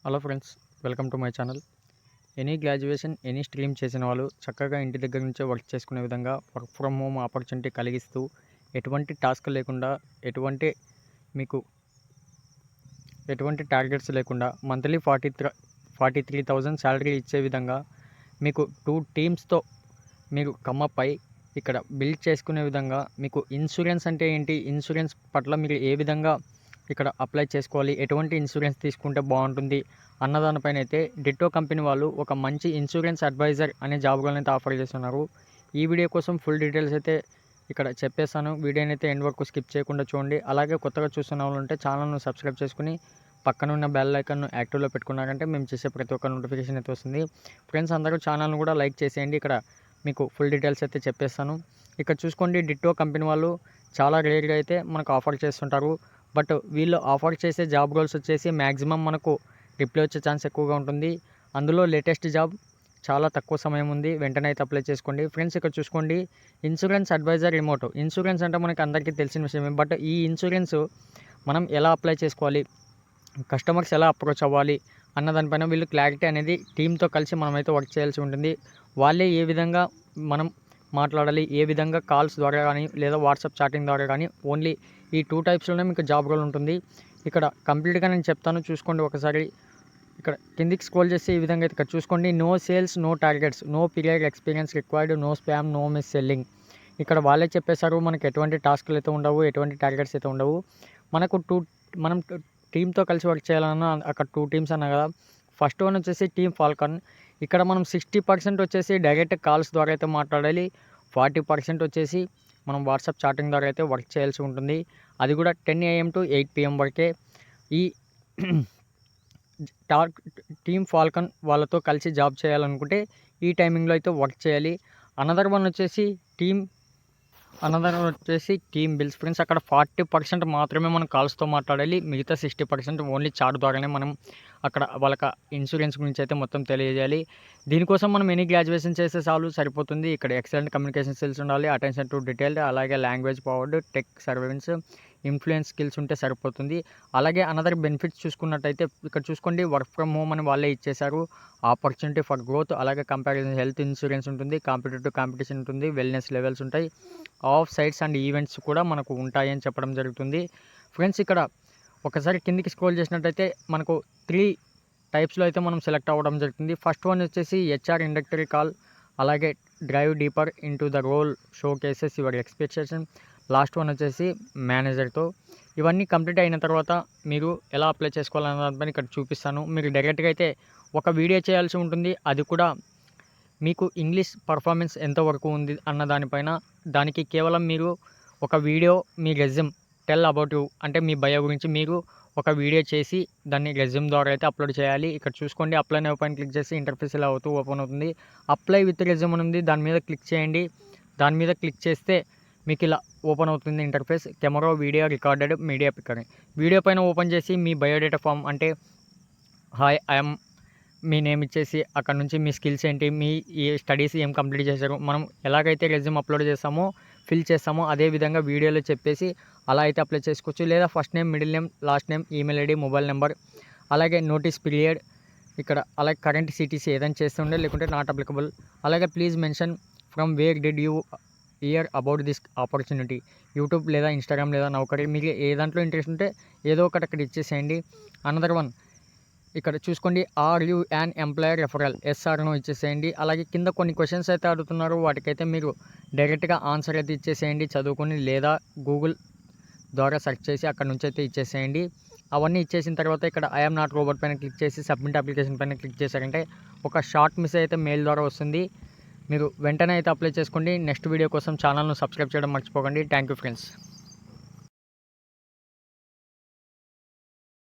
Hello friends, welcome to my channel. Any graduation, any stream చేసిన వాళ్ళు చక్కగా ఇంటి దగ్గర నుంచే వర్క్ చేసుకునే విధంగా వర్క్ ఫ్రమ్ హోమ్ ఆపర్చునిటీ కలిగిస్తూ ఎటువంటి టాస్క్ లేకుండా, ఎటువంటి మీకు ఎటువంటి టార్గెట్స్ లేకుండా మంత్లీ 43,000 శాలరీ ఇచ్చే విధంగా మీకు 2 టీమ్స్తో మీరు కమప్ అయి ఇక్కడ బిల్డ్ చేసుకునే విధంగా మీకు ఇన్సూరెన్స్ అంటే ఏంటి, ఇన్సూరెన్స్ పట్ల మీరు ఏ విధంగా ఇక్కడ అప్లై చేసుకోవాలి, ఎటువంటి ఇన్సూరెన్స్ తీసుకుంటే బాగుంటుంది అన్నదానిపైన అయితే డిట్టో కంపెనీ వాళ్ళు ఒక మంచి ఇన్సూరెన్స్ అడ్వైజర్ అనే జాబ్ రోల్ని అయితే ఆఫర్ చేస్తున్నారు. ఈ వీడియో కోసం ఫుల్ డీటెయిల్స్ అయితే ఇక్కడ చెప్పేస్తాను. వీడియోని అయితే ఎండ్ వరకు స్కిప్ చేయకుండా చూడండి. అలాగే కొత్తగా చూస్తున్న వాళ్ళు ఉంటే ఛానల్ను సబ్స్క్రైబ్ చేసుకుని పక్కన ఉన్న బెల్ ఐకాన్ను యాక్టివ్లో పెట్టుకున్నారంటే మేము చేసే ప్రతి ఒక్క నోటిఫికేషన్ అయితే వస్తుంది. ఫ్రెండ్స్ అందరూ ఛానల్ను కూడా లైక్ చేసేయండి. ఇక్కడ మీకు ఫుల్ డీటెయిల్స్ అయితే చెప్పేస్తాను. ఇక్కడ చూసుకోండి, డిట్టో కంపెనీ వాళ్ళు చాలా రేర్గా అయితే మనకు ఆఫర్ చేస్తుంటారు. బట్ వీళ్ళు ఆఫర్ చేసే జాబ్ రోల్స్ వచ్చేసి మ్యాక్సిమం మనకు రిప్లై వచ్చే ఛాన్స్ ఎక్కువగా ఉంటుంది. అందులో లేటెస్ట్ జాబ్ చాలా తక్కువ సమయం ఉంది, వెంటనే అయితే అప్లై చేసుకోండి. ఫ్రెండ్స్ ఇక్కడ చూసుకోండి, ఇన్సూరెన్స్ అడ్వైజర్ రిమోట్. ఇన్సూరెన్స్ అంటే మనకి అందరికీ తెలిసిన విషయమే. బట్ ఈ ఇన్సూరెన్స్ మనం ఎలా అప్లై చేసుకోవాలి, కస్టమర్స్ ఎలా అప్రోచ్ అవ్వాలి అన్న దానిపైన వీళ్ళు క్లారిటీ అనేది టీంతో కలిసి మనమైతే వర్క్ చేయాల్సి ఉంటుంది. వాళ్ళే ఏ విధంగా మనం మాట్లాడాలి, ఏ విధంగా కాల్స్ ద్వారా కానీ లేదా వాట్సాప్ చాటింగ్ ద్వారా కానీ ఓన్లీ ఈ 2 టైప్స్లోనే మీకు జాబ్ రోల్ ఉంటుంది. ఇక్కడ కంప్లీట్గా నేను చెప్తాను, చూసుకోండి ఒకసారి. ఇక్కడ కిందికి స్క్రోల్ చేసి ఈ విధంగా ఇక్కడ చూసుకోండి, no sales, no targets, no period experience required, no spam, no mis selling. ఇక్కడ వాళ్ళే చెప్పేశారు మనకు ఎటువంటి టాస్క్లు అయితే ఉండవు, ఎటువంటి టార్గెట్స్ అయితే ఉండవు. మనం టీంతో కలిసి వర్క్ చేయాలన్నా అక్కడ 2 టీమ్స్ అన్నా కదా. ఫస్ట్ వన్ వచ్చేసి టీమ్ ఫాల్కన్. ఇక్కడ మనం 60% వచ్చేసి డైరెక్ట్ కాల్స్ ద్వారా అయితే మాట్లాడాలి, 40% వచ్చేసి మనం వాట్సాప్ చాటింగ్ ద్వారా అయితే వర్క్ చేయాల్సి ఉంటుంది. అది కూడా 10 AM to 8 PM వరకే. ఈ టీమ్ ఫాల్కన్ వాళ్ళతో కలిసి జాబ్ చేయాలనుకుంటే ఈ టైమింగ్లో అయితే వర్క్ చేయాలి. అనదర్ వన్ వచ్చేసి టీమ్ బిల్స్. ఫ్రెండ్స్ అక్కడ 40% మాత్రమే మనం కాల్స్తో మాట్లాడాలి, మిగతా 60% ఓన్లీ చాట్ ద్వారానే మనం అక్కడ వాళ్ళకి ఇన్సూరెన్స్ గురించి అయితే మొత్తం తెలియజేయాలి. దీనికోసం మనం ఎనీ గ్రాడ్యుయేషన్ చేస్తే చాలు సరిపోతుంది. ఇక్కడ ఎక్సలెంట్ కమ్యూనికేషన్ స్కిల్స్ ఉండాలి, అటెన్షన్ టు డీటెయిల్, అలాగే language powered, tech service, influence skills ఉంటే సరిపోతుంది. అలాగే అనదర్ బెనిఫిట్స్ చూసుకున్నట్టయితే ఇక్కడ చూసుకోండి, వర్క్ ఫ్రమ్ హోమ్ అని వాళ్ళే ఇచ్చేశారు, ఆపర్చునిటీ ఫర్ గ్రోత్, అలాగే కంపారిజన్ హెల్త్ ఇన్సూరెన్స్ ఉంటుంది, కాంపిటేటివ్ కాంపిటీషన్ ఉంటుంది, వెల్నెస్ లెవెల్స్ ఉంటాయి, ఆఫ్ సైట్స్ అండ్ ఈవెంట్స్ కూడా మనకు ఉంటాయి అని చెప్పడం జరుగుతుంది. ఫ్రెండ్స్ ఇక్కడ ఒకసారి కిందికి స్క్రోల్ చేసినట్టయితే మనకు 3 టైప్స్లో అయితే మనం సెలెక్ట్ అవ్వడం జరుగుతుంది. ఫస్ట్ వన్ వచ్చేసి హెచ్ఆర్ ఇండక్టరీ కాల్, అలాగే drive deeper into the role, showcases your expectation, last one వచ్చేసి మేనేజర్తో. ఇవన్నీ కంప్లీట్ అయిన తర్వాత మీరు ఎలా అప్లై చేసుకోవాలన్న దానిపైన ఇక్కడ చూపిస్తాను. మీరు డైరెక్ట్గా అయితే ఒక వీడియో చేయాల్సి ఉంటుంది, అది కూడా మీకు ఇంగ్లీష్ పర్ఫార్మెన్స్ ఎంతవరకు ఉంది అన్న దానిపైన. దానికి కేవలం మీరు ఒక video, me resume, tell about you అంటే మీ బయో గురించి మీరు ఒక వీడియో చేసి దాన్ని రెజ్యూమ్ ద్వారా అయితే అప్లోడ్ చేయాలి. ఇక్కడ చూసుకోండి, అప్లై నౌ పైన క్లిక్ చేసి ఇంటర్ఫేస్ ఇలా ఓపెన్ అవుతుంది. అప్లై విత్ రెజ్యూమ్ ఉంది, దాని మీద క్లిక్ చేయండి. దాని మీద క్లిక్ చేస్తే మీకు ఇలా ఓపెన్ అవుతుంది interface. Camera, video recorded, media picker. Video పైన ఓపెన్ చేసి మీ బయోడేటా ఫామ్ అంటే హాయ్ ఐఎమ్, మీ నేమ్ ఇచ్చేసి అక్కడ నుంచి మీ స్కిల్స్ ఏంటి, మీ ఈ స్టడీస్ ఏం కంప్లీట్ చేశారు, మనం ఎలాగైతే రెజ్యూమ్ అప్లోడ్ చేస్తామో ఫిల్ చేస్తామో అదే విధంగా వీడియోలో చెప్పేసి అలా అయితే అప్లై చేసుకోవచ్చు. లేదా first name, middle name, last name, email ID, mobile number, అలాగే నోటీస్ పీరియడ్, ఇక్కడ అలాగే కరెంట్ సిటీసీ ఏదైనా చేస్తుండే లేకుంటే నాట్ అప్లికబుల్, అలాగే please mention from where did you hear about this opportunity, YouTube లేదా ఇన్స్టాగ్రామ్ లేదా నౌకరీ, మీకు ఏ దాంట్లో ఇంట్రెస్ట్ ఉంటే ఏదో ఒకటి అక్కడ ఇచ్చేసేయండి. అనదర్ వన్ ఇక్కడ చూసుకోండి, are you an employer referral, SR no ఇచ్చేసేయండి. అలాగే కింద కొన్ని క్వశ్చన్స్ అయితే అడుగుతున్నారు, వాటికైతే మీరు డైరెక్ట్గా ఆన్సర్ అయితే ఇచ్చేసేయండి చదువుకొని, లేదా గూగుల్ ద్వారా సెర్చ్ చేసి అక్కడ నుంచి అయితే ఇచ్చేసేయండి. అవన్నీ ఇచ్చేసిన తర్వాత ఇక్కడ ఐఎమ్ నాట్ రోబోట్ పైన క్లిక్ చేసి సబ్మిట్ అప్లికేషన్ పైన క్లిక్ చేశారంటే ఒక షార్ట్ మెసేజ్ అయితే మెయిల్ ద్వారా వస్తుంది. మీరు వెంటనే అయితే అప్లై చేసుకోండి. నెక్స్ట్ వీడియో కోసం ఛానల్ను సబ్స్క్రైబ్ చేయడం మర్చిపోకండి. Thank you friends.